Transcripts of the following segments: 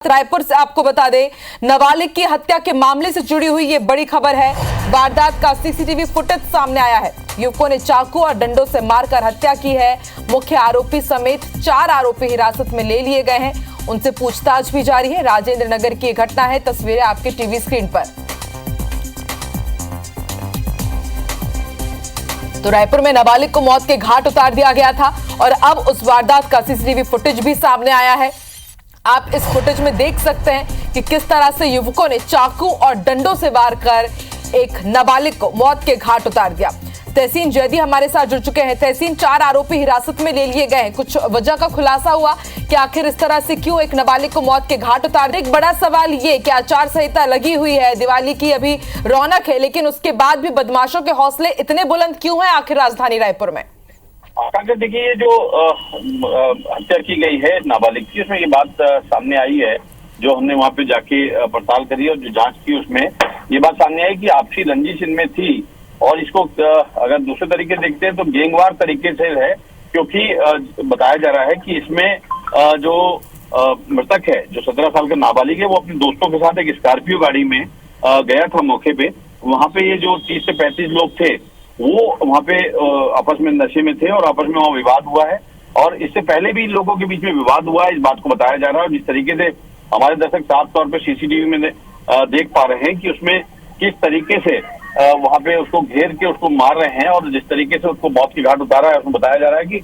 रायपुर से आपको बता दें, नाबालिग की हत्या के मामले से जुड़ी हुई ये बड़ी खबर है। वारदात का सीसीटीवी फुटेज सामने आया है। युवकों ने चाकू और डंडों से मारकर हत्या की है। मुख्य आरोपी समेत 4 आरोपी हिरासत में ले लिए गए हैं। उनसे पूछताछ भी जारी है। राजेंद्र नगर की घटना है। तस्वीरें आपके टीवी स्क्रीन पर। तो रायपुर में नाबालिग को मौत के घाट उतार दिया गया था और अब उस वारदात का सीसीटीवी फुटेज भी सामने आया है। आप इस फुटेज में देख सकते हैं कि किस तरह से युवकों ने चाकू और डंडों से वार कर एक नाबालिग को मौत के घाट उतार दिया। तहसीन जैदी हमारे साथ जुड़ चुके हैं। तहसीन, 4 आरोपी हिरासत में ले लिए गए हैं। कुछ वजह का खुलासा हुआ कि आखिर इस तरह से क्यों एक नाबालिग को मौत के घाट उतार दिया? एक बड़ा सवाल ये कि आचार संहिता लगी हुई है, दिवाली की अभी रौनक है, लेकिन उसके बाद भी बदमाशों के हौसले इतने बुलंद क्यों हैं आखिर राजधानी रायपुर में? देखिए, ये जो हत्या की गई है नाबालिग की, उसमें ये बात सामने आई है। जो हमने वहां पे जाके पड़ताल करी और जो जांच की, उसमें ये बात सामने आई कि आपसी रंजिश इनमें थी। और इसको अगर दूसरे तरीके देखते हैं तो गैंगवार तरीके से है, क्योंकि बताया जा रहा है कि इसमें जो मृतक है, जो 17 साल का नाबालिग है, वो अपने दोस्तों के साथ एक स्कॉर्पियो गाड़ी में गया था मौके पे। वहां पे ये जो 30 से 35 लोग थे, वो वहां पे आपस में नशे में थे और आपस में वहां विवाद हुआ है। और इससे पहले भी लोगों के बीच में विवाद हुआ है, इस बात को बताया जा रहा है। और जिस तरीके से हमारे दर्शक साफ तौर पे सीसीटीवी में देख पा रहे हैं कि उसमें किस तरीके से वहां पे उसको घेर के उसको मार रहे हैं और जिस तरीके से उसको मौत की घाट उतारा है, उसमें बताया जा रहा है कि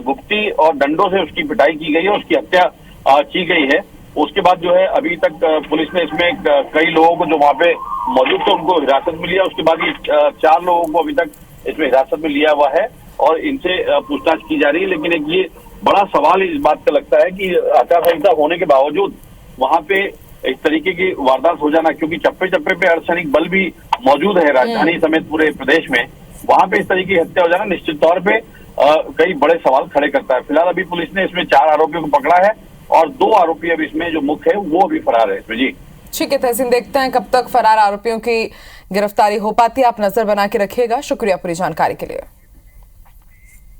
गुप्ती और डंडों से उसकी पिटाई की गई है, उसकी हत्या की गई है। उसके बाद जो है, अभी तक पुलिस ने इसमें कई लोगों को जो वहां पे मौजूद थे उनको हिरासत में लिया। उसके बाद ये 4 लोगों को अभी तक इसमें हिरासत में लिया हुआ है और इनसे पूछताछ की जा रही है। लेकिन एक ये बड़ा सवाल इस बात का लगता है कि आचार संहिता होने के बावजूद वहां पे इस तरीके की वारदात हो जाना, क्योंकि चप्पे चप्पे पे अर्धसैनिक बल भी मौजूद है राजधानी समेत पूरे प्रदेश में, वहां पे इस तरीके की हत्या हो जाना निश्चित तौर पे कई बड़े सवाल खड़े करता है। फिलहाल अभी पुलिस ने इसमें 4 आरोपियों को पकड़ा है और 2 आरोपी अब इसमें जो मुख्य है वो भी फरार है इसमें। जी ठीक है तहसीन, देखते हैं कब तक फरार आरोपियों की गिरफ्तारी हो पाती है। आप नजर बना के रखिएगा। शुक्रिया पूरी जानकारी के लिए।